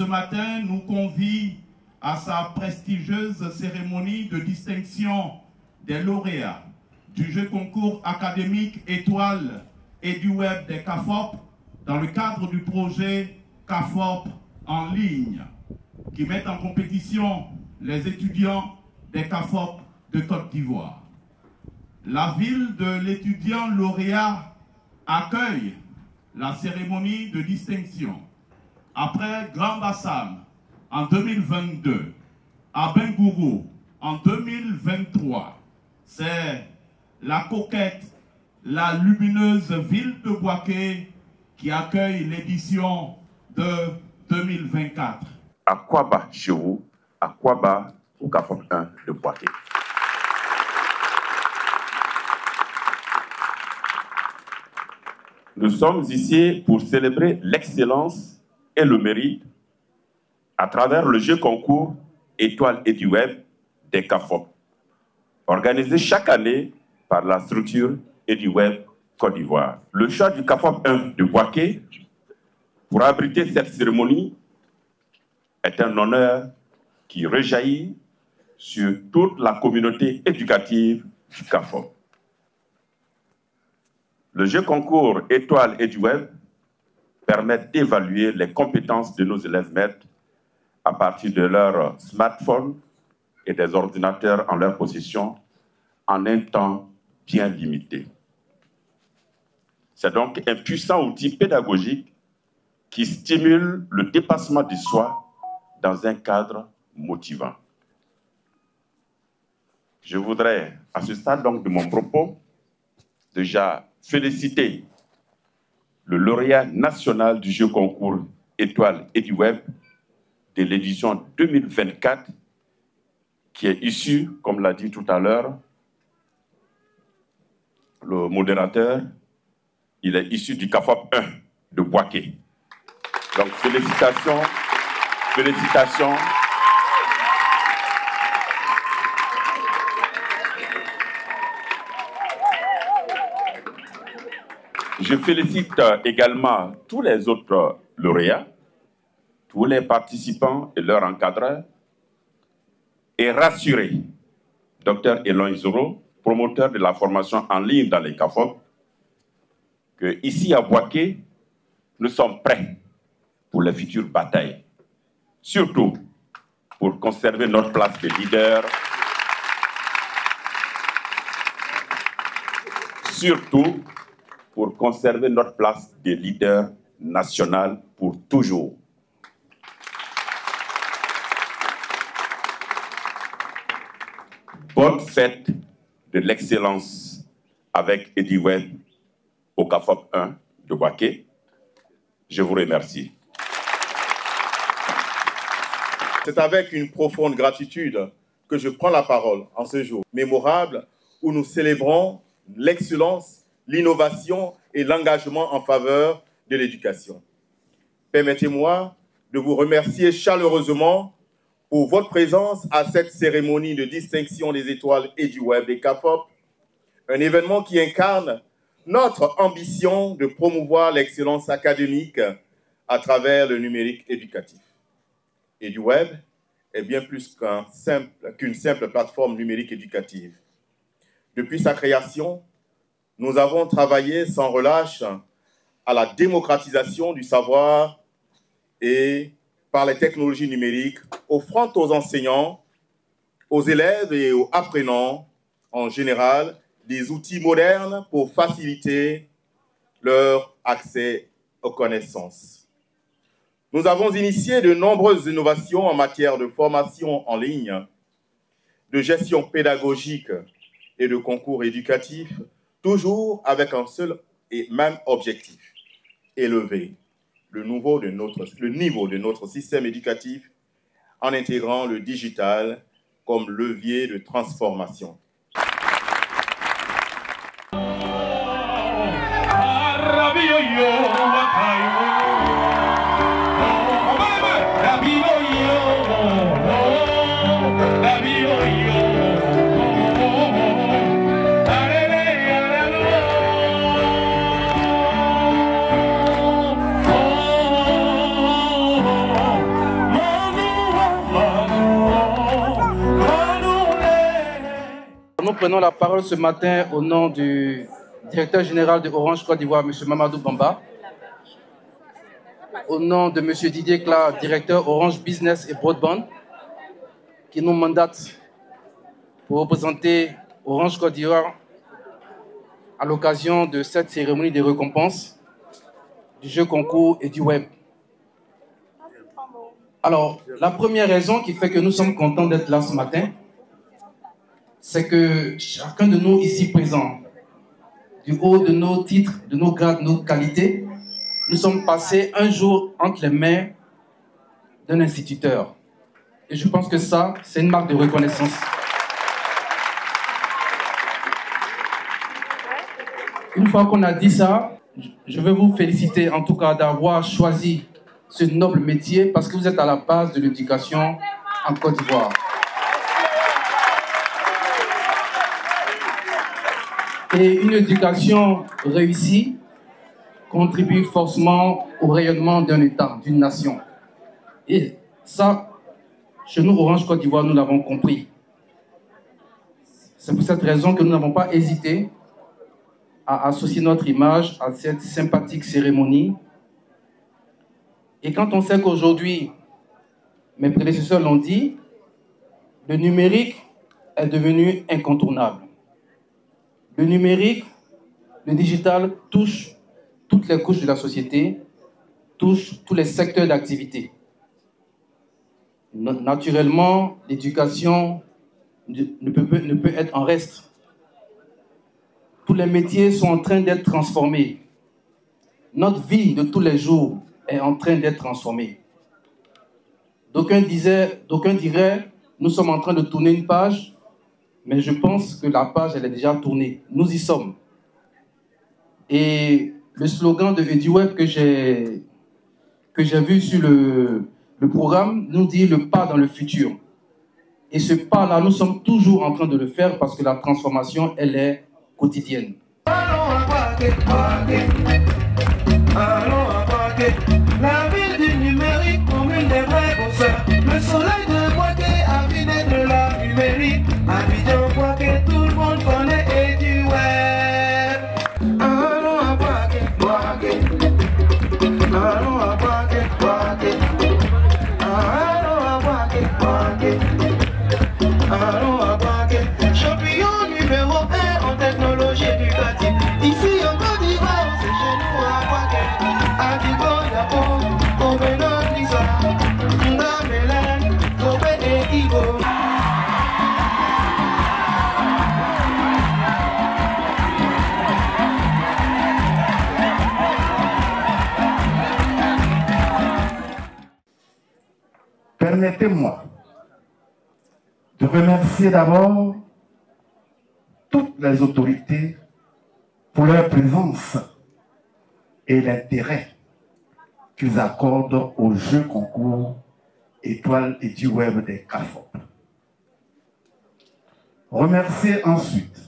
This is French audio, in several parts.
matin nous convie à sa prestigieuse cérémonie de distinction des lauréats du jeu concours académique Étoile et du web des CAFOP dans le cadre du projet CAFOP en ligne qui met en compétition les étudiants des CAFOP de Côte d'Ivoire. La ville de l'étudiant lauréat accueille la cérémonie de distinction. Après Grand Bassam en 2022, à Bengourou en 2023, c'est la coquette, la lumineuse ville de Bouaké qui accueille l'édition de 2024. Akwaba chez vous, Akwaba au CAFOP 1 de Bouaké. Nous sommes ici pour célébrer l'excellence et le mérite à travers le jeu concours Étoile et du web des CAFOP, organisé chaque année par la structure et du web Côte d'Ivoire. Le choix du CAFOP 1 de Bouaké pour abriter cette cérémonie est un honneur qui rejaillit sur toute la communauté éducative du CAFOP. Le jeu concours Étoile et du web permet d'évaluer les compétences de nos élèves maîtres à partir de leur smartphone et des ordinateurs en leur possession en un temps bien limité. C'est donc un puissant outil pédagogique qui stimule le dépassement du soi dans un cadre motivant. Je voudrais, à ce stade donc de mon propos, déjà féliciter le lauréat national du jeu concours Étoile et du web de l'édition 2024 qui est issu, comme l'a dit tout à l'heure le modérateur, il est issu du CAFOP 1 de Bouaké. Donc félicitations, félicitations. Je félicite également tous les autres lauréats, tous les participants et leurs encadreurs, et rassurer Dr Elon Isoro, promoteur de la formation en ligne dans les CAFOP, que ici à Bouaké, nous sommes prêts pour les futures batailles, surtout pour conserver notre place de leader, surtout pour conserver notre place de leader national pour toujours. Bonne fête de l'excellence avec Eddie Webb au CAFOP 1 de Bouaké. Je vous remercie. C'est avec une profonde gratitude que je prends la parole en ce jour mémorable où nous célébrons l'excellence, l'innovation et l'engagement en faveur de l'éducation. Permettez-moi de vous remercier chaleureusement pour votre présence à cette cérémonie de distinction des étoiles et du web des CAFOP, un événement qui incarne notre ambition de promouvoir l'excellence académique à travers le numérique éducatif. Et du web est bien plus qu'une simple plateforme numérique éducative. Depuis sa création, nous avons travaillé sans relâche à la démocratisation du savoir et par les technologies numériques, offrant aux enseignants, aux élèves et aux apprenants en général des outils modernes pour faciliter leur accès aux connaissances. Nous avons initié de nombreuses innovations en matière de formation en ligne, de gestion pédagogique et de concours éducatifs, toujours avec un seul et même objectif, élever le niveau de notre système éducatif en intégrant le digital comme levier de transformation. prenons la parole ce matin au nom du directeur général de Orange Côte d'Ivoire, M. Mamadou Bamba, au nom de M. Didier Cla, directeur Orange Business et Broadband, qui nous mandate pour représenter Orange Côte d'Ivoire à l'occasion de cette cérémonie de récompense du jeu concours et du web. Alors, la première raison qui fait que nous sommes contents d'être là ce matin, c'est que chacun de nous ici présents, du haut de nos titres, de nos grades, de nos qualités, nous sommes passés un jour entre les mains d'un instituteur. Et je pense que ça, c'est une marque de reconnaissance. Une fois qu'on a dit ça, je veux vous féliciter en tout cas d'avoir choisi ce noble métier parce que vous êtes à la base de l'éducation en Côte d'Ivoire. Et une éducation réussie contribue forcément au rayonnement d'un État, d'une nation. Et ça, chez nous, Orange Côte d'Ivoire, nous l'avons compris. C'est pour cette raison que nous n'avons pas hésité à associer notre image à cette sympathique cérémonie. Et quand on sait qu'aujourd'hui, mes prédécesseurs l'ont dit, le numérique est devenu incontournable. Le numérique, le digital touche toutes les couches de la société, touche tous les secteurs d'activité. Naturellement, l'éducation ne peut être en reste. Tous les métiers sont en train d'être transformés. Notre vie de tous les jours est en train d'être transformée. D'aucuns diraient, nous sommes en train de tourner une page, mais je pense que la page, elle est déjà tournée. Nous y sommes. Et le slogan de EduWeb que j'ai vu sur le programme nous dit le pas dans le futur. Et ce pas-là, nous sommes toujours en train de le faire parce que la transformation, elle est quotidienne. La ville du numérique, commune des vrais bosseurs. Le soleil de Boaké a vu naître la numérique. Abidjan, Boaké, tout le monde connaît EduWeb. Allons à Boaké, Boaké. Allons à Boaké, Boaké. Allons à Boaké, Boaké. Allons à Boaké. Champion numéro 1 en technologie éducative. Ici en Côte d'Ivoire, c'est chez nous à Boaké. Permettez-moi de remercier d'abord toutes les autorités pour leur présence et l'intérêt qu'ils accordent au jeu concours Étoile EduWeb des CAFOP. Remercier ensuite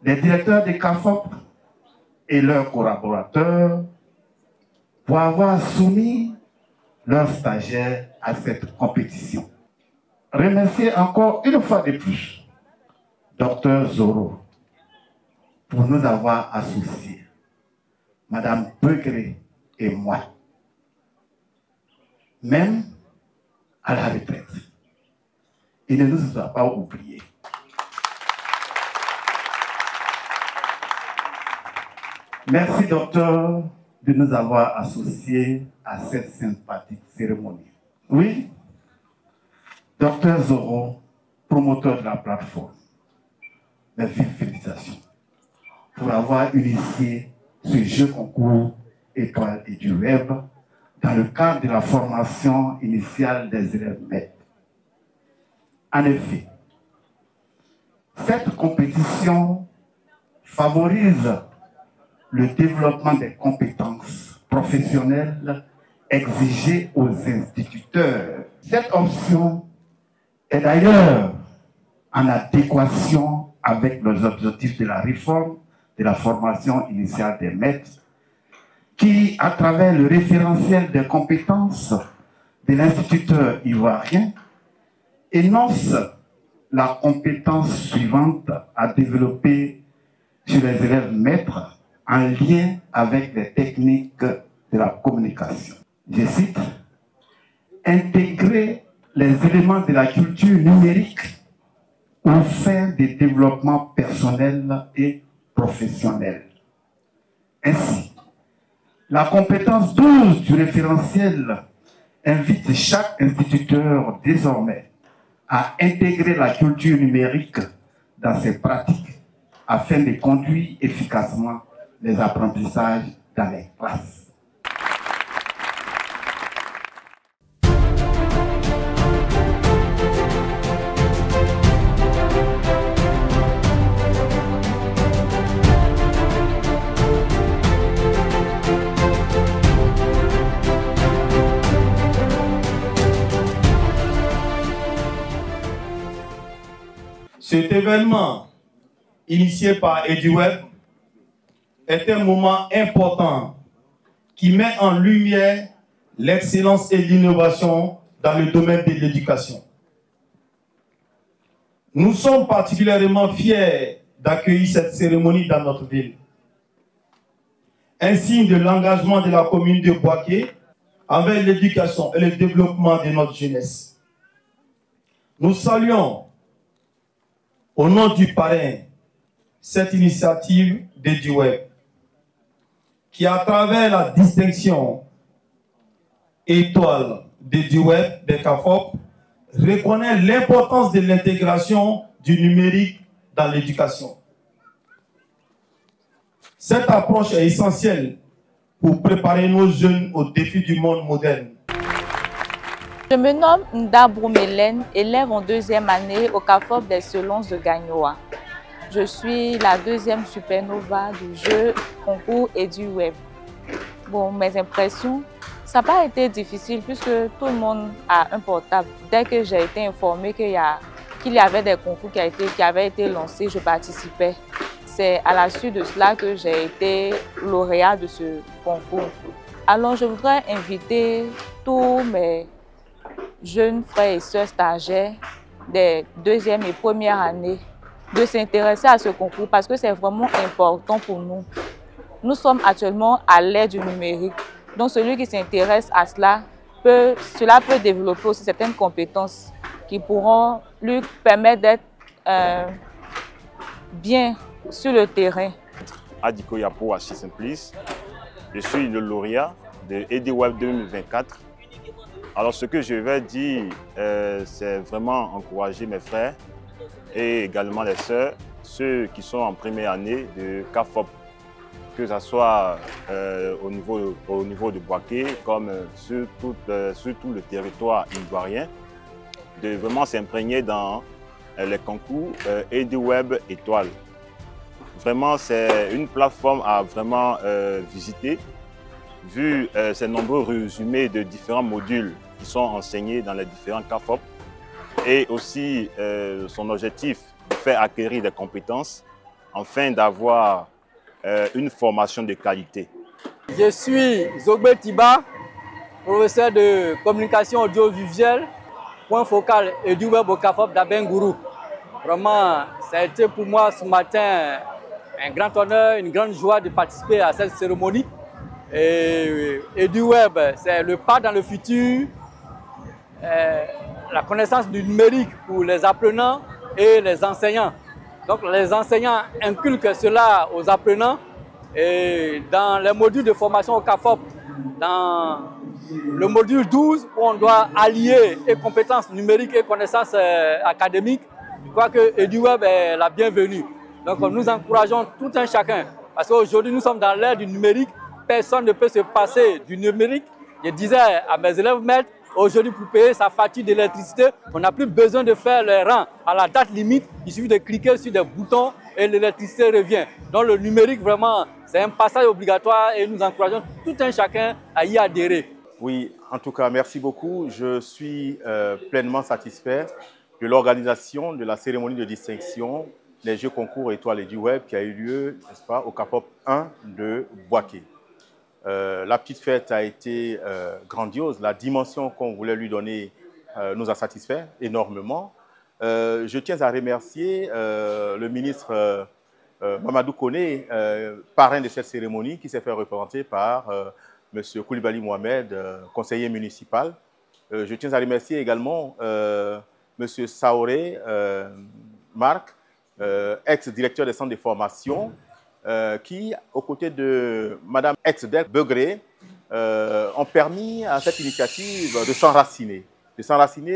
les directeurs des CAFOP et leurs collaborateurs pour avoir soumis leurs stagiaires à cette compétition. Remercier encore une fois de plus Dr Zoro pour nous avoir associés, Madame Begré et moi, même à la retraite. Il ne nous a pas oubliés. Merci, docteur, de nous avoir associés à cette sympathique cérémonie. Oui, docteur Zoro, promoteur de la plateforme, mes vives félicitations pour avoir initié ce jeu concours Étoile EduWeb dans le cadre de la formation initiale des élèves maîtres. En effet, cette compétition favorise le développement des compétences professionnelles exigées aux instituteurs. Cette option est d'ailleurs en adéquation avec les objectifs de la réforme de la formation initiale des maîtres qui, à travers le référentiel des compétences de l'instituteur ivoirien, énonce la compétence suivante à développer sur les élèves maîtres en lien avec les techniques de la communication. Je cite, intégrer les éléments de la culture numérique aux fins de développement personnel et professionnel. Ainsi, la compétence 12 du référentiel invite chaque instituteur désormais à intégrer la culture numérique dans ses pratiques afin de conduire efficacement les apprentissages dans les classes. Cet événement, initié par EduWeb, est un moment important qui met en lumière l'excellence et l'innovation dans le domaine de l'éducation. Nous sommes particulièrement fiers d'accueillir cette cérémonie dans notre ville. Un signe de l'engagement de la commune de Bouaké envers l'éducation et le développement de notre jeunesse. Nous saluons au nom du parrain cette initiative d'EduWeb qui, à travers la distinction étoile d'EduWeb, des CAFOP, reconnaît l'importance de l'intégration du numérique dans l'éducation. Cette approche est essentielle pour préparer nos jeunes aux défis du monde moderne. Je me nomme Nda Broumélène, élève en deuxième année au CAFOP des Selons de Gagnoa. Je suis la deuxième supernova du jeu concours EduWeb. Bon, mes impressions, ça n'a pas été difficile puisque tout le monde a un portable. Dès que j'ai été informée qu'il y avait des concours qui avaient été lancés, je participais. C'est à la suite de cela que j'ai été lauréat de ce concours. Alors je voudrais inviter tous mes jeunes frères et sœurs stagiaires des deuxième et première années de s'intéresser à ce concours parce que c'est vraiment important pour nous. Nous sommes actuellement à l'ère du numérique. Donc celui qui s'intéresse à cela peut développer aussi certaines compétences qui pourront lui permettre d'être bien sur le terrain. Adiko Yapo Achi Simplice, je suis le lauréat de EduWeb 2024. Alors ce que je vais dire, c'est vraiment encourager mes frères et également les sœurs, ceux qui sont en première année de CAFOP, que ce soit au niveau de Bouaké, comme sur tout le territoire ivoirien, de vraiment s'imprégner dans les concours EduWeb Étoile. Vraiment, c'est une plateforme à vraiment visiter, vu ces nombreux résumés de différents modules qui sont enseignés dans les différents CAFOP et aussi son objectif de faire acquérir des compétences afin d'avoir une formation de qualité. Je suis Zogbe Tiba, professeur de communication audiovisuelle, point focal EduWeb au CAFOP d'Abengourou. Vraiment, ça a été pour moi ce matin un grand honneur, une grande joie de participer à cette cérémonie. Et EduWeb, c'est le pas dans le futur, la connaissance du numérique pour les apprenants et les enseignants. Donc les enseignants inculquent cela aux apprenants et dans les modules de formation au CAFOP, dans le module 12 où on doit allier et compétences numériques et connaissances académiques, je crois que EduWeb est la bienvenue. Donc nous encourageons tout un chacun parce qu'aujourd'hui nous sommes dans l'ère du numérique, personne ne peut se passer du numérique. Je disais à mes élèves maîtres, aujourd'hui pour payer sa facture d'électricité, on n'a plus besoin de faire les rangs à la date limite, il suffit de cliquer sur des boutons et l'électricité revient. Donc le numérique vraiment c'est un passage obligatoire et nous encourageons tout un chacun à y adhérer. Oui, en tout cas merci beaucoup. Je suis pleinement satisfait de l'organisation de la cérémonie de distinction des Jeux concours Étoile EduWeb qui a eu lieu, n'est-ce pas, au CAFOP 1 de Bouaké. La petite fête a été grandiose. La dimension qu'on voulait lui donner nous a satisfait énormément. je tiens à remercier le ministre Mamadou Koné, parrain de cette cérémonie, qui s'est fait représenter par M. Koulibaly Mohamed, conseiller municipal. Je tiens à remercier également M. Saoré Marc, ex-directeur des centres de formation, qui, aux côtés de Mme Ex-Del Begré, ont permis à cette initiative de s'enraciner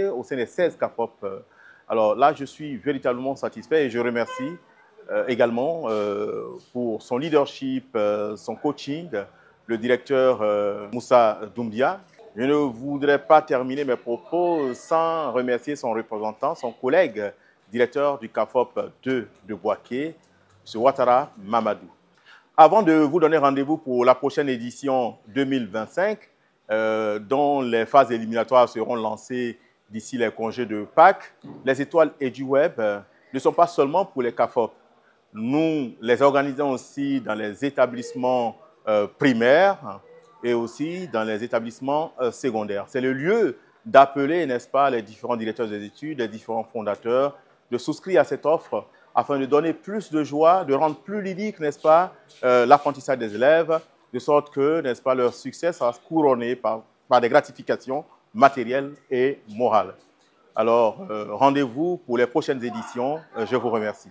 au sein des 16 CAFOP. Alors là, je suis véritablement satisfait et je remercie également pour son leadership, son coaching, le directeur Moussa Doumbia. Je ne voudrais pas terminer mes propos sans remercier son représentant, son collègue directeur du CAFOP 2 de Boaké, M. Ouattara Mamadou. Avant de vous donner rendez-vous pour la prochaine édition 2025, dont les phases éliminatoires seront lancées d'ici les congés de Pâques, les étoiles EduWeb ne sont pas seulement pour les CAFOP. Nous les organisons aussi dans les établissements primaires et aussi dans les établissements secondaires. C'est le lieu d'appeler, n'est-ce pas, les différents directeurs des études, les différents fondateurs, de souscrire à cette offre afin de donner plus de joie, de rendre plus ludique, n'est-ce pas, l'apprentissage des élèves, de sorte que, n'est-ce pas, leur succès sera couronné par des gratifications matérielles et morales. Alors, rendez-vous pour les prochaines éditions. Je vous remercie.